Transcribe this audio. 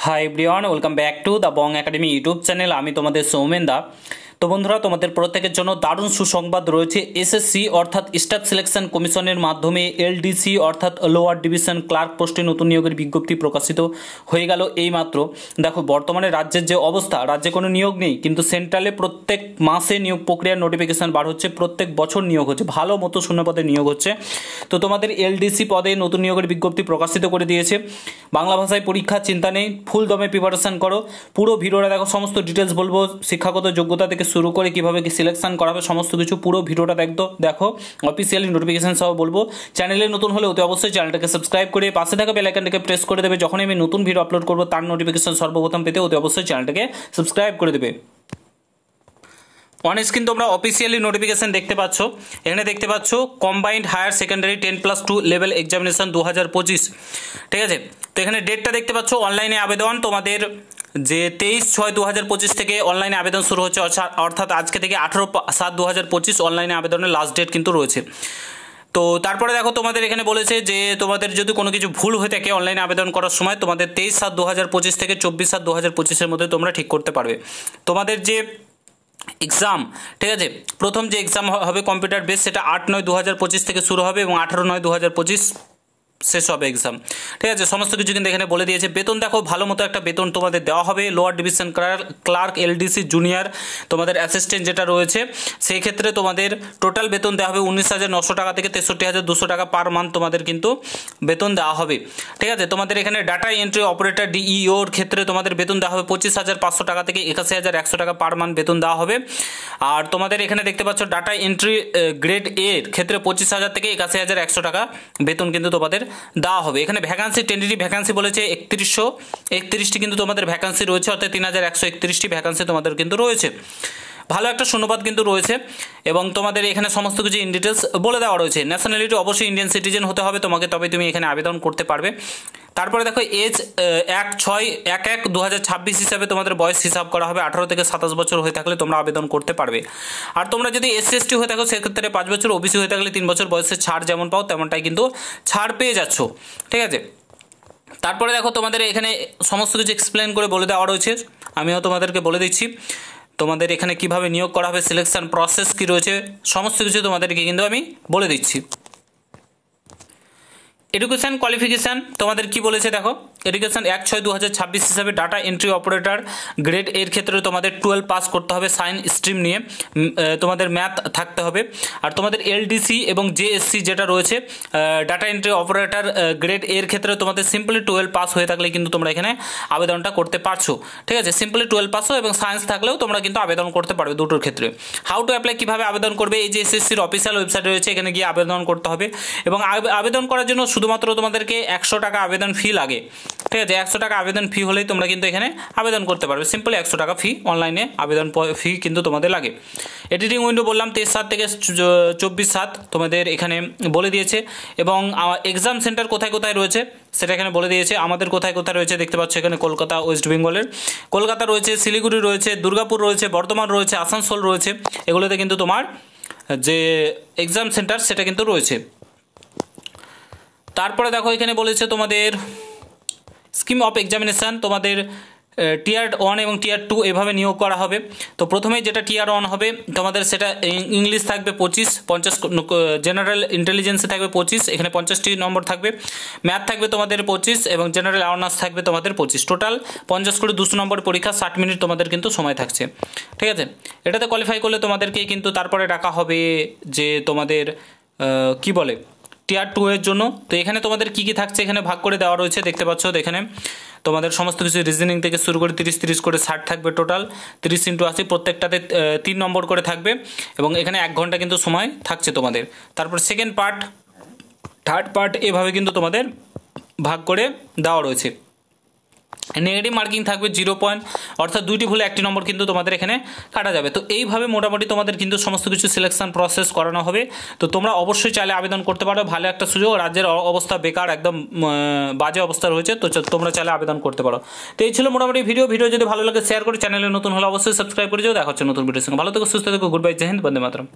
Hi everyone, welcome back to the Bong academy YouTube channel. আমি তোমাদের সৌমেন দা। তো বন্ধুরা, তোমাদের প্রত্যেকের জন্য দারুণ সুসংবাদ রয়েছে। এসএসসি অর্থাৎ স্টাফ সিলেকশন কমিশনের মাধ্যমে এলডিসি অর্থাৎ লোয়ার ডিভিশন ক্লার্ক পোস্টে নতুন নিয়োগের বিজ্ঞপ্তি প্রকাশিত হয়ে গেল এইমাত্র। দেখো, বর্তমানে রাজ্যের যে অবস্থা, রাজ্যে কোনো নিয়োগ নেই, কিন্তু সেন্ট্রালে প্রত্যেক মাসে নিয়োগ প্রক্রিয়ার নোটিফিকেশন বার হচ্ছে, প্রত্যেক বছর নিয়োগ হচ্ছে, ভালো মতো শূন্য পদে নিয়োগ হচ্ছে। তো তোমাদের এলডিসি পদে নতুন নিয়োগের বিজ্ঞপ্তি প্রকাশিত করে দিয়েছে। বাংলা ভাষায় পরীক্ষা, চিন্তা নেই, ফুল দমে প্রিপারেশন করো। পুরো ভিডিওটা দেখো, সমস্ত ডিটেলস বলবো, শিক্ষাগত যোগ্যতা থেকে শুরু করে কীভাবে কি সিলেকশন করা হবে সমস্ত কিছু পুরো ভিডিওটা দেখো অফিসিয়ালি নোটিফিকেশন সহ বলবো। চ্যানেলে নতুন হলে অতি অবশ্যই চ্যানেলটাকে সাবস্ক্রাইব করে পাশে থাকা বেল আইকনটাকে প্রেস করে দেবে। যখনই আমি নতুন ভিডিও আপলোড করবো তার নোটিফিকেশন সর্বপ্রথম পেতে অতি অবশ্যই চ্যানেলটাকে সাবস্ক্রাইব করে দেবে। অন স্ক্রিন তোমরা অফিসিয়ালি নোটিফিকেশন দেখতে পাচ্ছ। এখানে দেখতে পাচ্ছ combined higher secondary 10+2 level examination 2025, ঠিক আছে। তো এখানে ডেটটা দেখতে পাচ্ছ, অনলাইনে আবেদন তোমাদের যে 23/6/2025 থেকে অনলাইনে আবেদন শুরু হচ্ছে, অর্থাৎ আজকে থেকে 18/7/2025 অনলাইনে আবেদনের লাস্ট ডেট কিন্তু রয়েছে। তো তারপরে দেখো, তোমাদের এখানে বলেছে যে তোমাদের যদি কোনো কিছু ভুল হয়ে থাকে অনলাইনে আবেদন করার সময়, তোমাদের 23/7/2025 থেকে 24/7/2025 মধ্যে তোমরা ঠিক করতে পারবে। তোমাদের যে এক্সাম, ঠিক আছে, প্রথম যে এক্সাম হবে কম্পিউটার বেস, সেটা 8/9/2025 থেকে শুরু হবে এবং 18/9/2025 শেষ হবে এক্সাম, ঠিক আছে। সমস্ত কিছু কিন্তু এখানে বলে দিয়েছে। বেতন দেখো, ভালো মতো একটা বেতন তোমাদের দেওয়া হবে। Lower division clerk, LDC junior, তোমাদের অ্যাসিস্ট্যান্ট যেটা রয়েছে, সেই ক্ষেত্রে তোমাদের টোটাল বেতন দেওয়া হবে 19,900 টাকা থেকে 63,200 টাকা পার মান্থ তোমাদের কিন্তু বেতন দেওয়া হবে, ঠিক আছে। তোমাদের এখানে ডাটা এন্ট্রি অপারেটর ডিইওর ক্ষেত্রে তোমাদের বেতন দেওয়া হবে 25,500 টাকা থেকে 81,100 টাকা পার মান্থ বেতন দেওয়া হবে। আর তোমাদের এখানে দেখতে পাচ্ছ ডাটা এন্ট্রি গ্রেড এর ক্ষেত্রে 25,000 থেকে 81,100 টাকা বেতন কিন্তু তোমাদের দেওয়া হবে। এখানে ভ্যাকান্সি, টেন্টেটিভ ভ্যাকান্সি বলেছে 3131টি কিন্তু তোমাদের ভ্যাকান্সি রয়েছে, অর্থাৎ 3131টি ভ্যাকান্সি তোমাদের কিন্তু রয়েছে। ভালো একটা শূন্যপদ কিন্তু রয়েছে এবং তোমাদের এখানে সমস্ত কিছু ইন ডিটেলস বলে দেওয়া রয়েছে। ন্যাশনালিটি অবশ্যই ইন্ডিয়ান সিটিজেন হতে হবে তোমাকে, তবে তুমি এখানে আবেদন করতে পারবে। তারপরে দেখো, এজ 1/6/2026 হিসাবে তোমাদের বয়স হিসাব করা হবে। 18 থেকে 27 বছর হয়ে থাকলে তোমরা আবেদন করতে পারবে। আর তোমরা যদি SC/ST হয়ে থাকো সেক্ষেত্রে 5 বছর, ওবিসি হয়ে থাকলে 3 বছর বয়সের ছাড় যেমন পাও তেমনটাই কিন্তু ছাড় পেয়ে যাচ্ছ, ঠিক আছে। তারপরে দেখো, তোমাদের এখানে সমস্ত কিছু এক্সপ্লেন করে বলে দেওয়া রয়েছে, আমিও তোমাদেরকে বলে দিচ্ছি। তোমাদের এখানে কিভাবে নিয়োগ করা হবে, সিলেকশন প্রসেস কী রয়েছে, সমস্ত কিছু তোমাদেরকে কিন্তু আমি বলে দিচ্ছি। এডুকেশান কোয়ালিফিকেশান তোমাদের কি বলেছে দেখো, এডুকেশান 1/6/2026 হিসাবে ডাটা এন্ট্রি অপারেটর গ্রেড এর ক্ষেত্রে তোমাদের 12 পাস করতে হবে সায়েন্স স্ট্রিম নিয়ে, তোমাদের ম্যাথ থাকতে হবে। আর তোমাদের এলডিসি এবং জেএসসি যেটা রয়েছে ডাটা এন্ট্রি অপারেটর গ্রেড এর ক্ষেত্রে তোমাদের সিম্পলি 12 পাস হয়ে থাকলে কিন্তু তোমরা এখানে আবেদনটা করতে পারছো, ঠিক আছে। সিম্পলি 12 পাস এবং সায়েন্স থাকলেও তোমরা কিন্তু আবেদন করতে পারবে দুটোর ক্ষেত্রে। হাউ টু অ্যাপ্লাই, কীভাবে আবেদন করবে, এই যে এসএসসির অফিসিয়াল ওয়েবসাইট রয়েছে, এখানে গিয়ে আবেদন করতে হবে। এবং আবেদন করার জন্য শুধুমাত্র তোমাদেরকে 100 টাকা আবেদন ফি লাগে, ঠিক আছে। 100 টাকা আবেদন ফি হলেই তোমরা কিন্তু এখানে আবেদন করতে পারবে। সিম্পলি 100 টাকা ফি, অনলাইনে আবেদন ফি কিন্তু তোমাদের লাগে। এডিটিং উইন্ডো বললাম 23/7 থেকে 24/7 তোমাদের এখানে বলে দিয়েছে। এবং এক্সাম সেন্টার কোথায় কোথায় রয়েছে সেটা এখানে বলে দিয়েছে। আমাদের কোথায় কোথায় রয়েছে দেখতে পাচ্ছ এখানে, কলকাতা, ওয়েস্ট বেঙ্গলের কলকাতা রয়েছে, শিলিগুড়ি রয়েছে, দুর্গাপুর রয়েছে, বর্ধমান রয়েছে, আসানসোল রয়েছে। এগুলোতে কিন্তু তোমার যে এক্সাম সেন্টার সেটা কিন্তু রয়েছে। তারপরে দেখো, এখানে বলেছে তোমাদের স্কিম অফ এক্সামিনেশান, তোমাদের টিয়ার 1 এবং টিয়ার 2 এভাবে নিয়োগ করা হবে। তো প্রথমেই যেটা টিয়ার 1 হবে তোমাদের, সেটা ইংলিশ থাকবে 50, জেনারেল ইন্টেলিজেন্সে থাকবে 25, এখানে 50টি নম্বর থাকবে। ম্যাথ থাকবে তোমাদের 25 এবং জেনারেল অ্যাওয়ারনেস থাকবে তোমাদের 25। টোটাল 50 করে 200 নম্বর পরীক্ষা, 60 মিনিট তোমাদের কিন্তু সময় থাকছে, ঠিক আছে। এটাতে কোয়ালিফাই করলে তোমাদেরকে কিন্তু তারপরে ডাকা হবে যে তোমাদের কি বলে টিয়ার 2 এর জন্য। তো এখানে তোমাদের কী কী থাকছে এখানে ভাগ করে দেওয়া রয়েছে দেখতে পাচ্ছ। এখানে তোমাদের সমস্ত কিছু রিজনিং থেকে শুরু করে 30 করে 60 থাকবে, টোটাল 30 × 80, প্রত্যেকটাতে 3 নম্বর করে থাকবে এবং এখানে 1 ঘন্টা কিন্তু সময় থাকছে তোমাদের। তারপর সেকেন্ড পার্ট, থার্ড পার্ট এভাবে কিন্তু তোমাদের ভাগ করে দেওয়া রয়েছে। নেগেটিভ মার্কিং থাকবে 0 পয়েন্ট, অর্থাৎ 2টি ভুলে 1টি নম্বর কিন্তু তোমাদের এখানে কাটা যাবে। তো এইভাবে মোটামুটি তোমাদের কিন্তু সমস্ত কিছু সিলেকশন প্রসেস করানো হবে। তো তোমরা অবশ্যই চাইলে আবেদন করতে পারো, ভালো একটা সুযোগ। রাজ্যের অবস্থা বেকার, একদম বাজে অবস্থা রয়েছে, তো তোমরা চাইলে আবেদন করতে পারো। তো এই ছিল মোটামুটি ভিডিও যদি ভালো লাগে শেয়ার করে, চ্যানেলে নতুন হলে অবশ্যই সাবস্ক্রাইব করে যাও। দেখা হচ্ছে নতুন ভিডিওর সঙ্গে। ভালো থেকো, সুস্থ থেকো, গুড বাই, জয় হিন্দ, বন্দে মাতরম।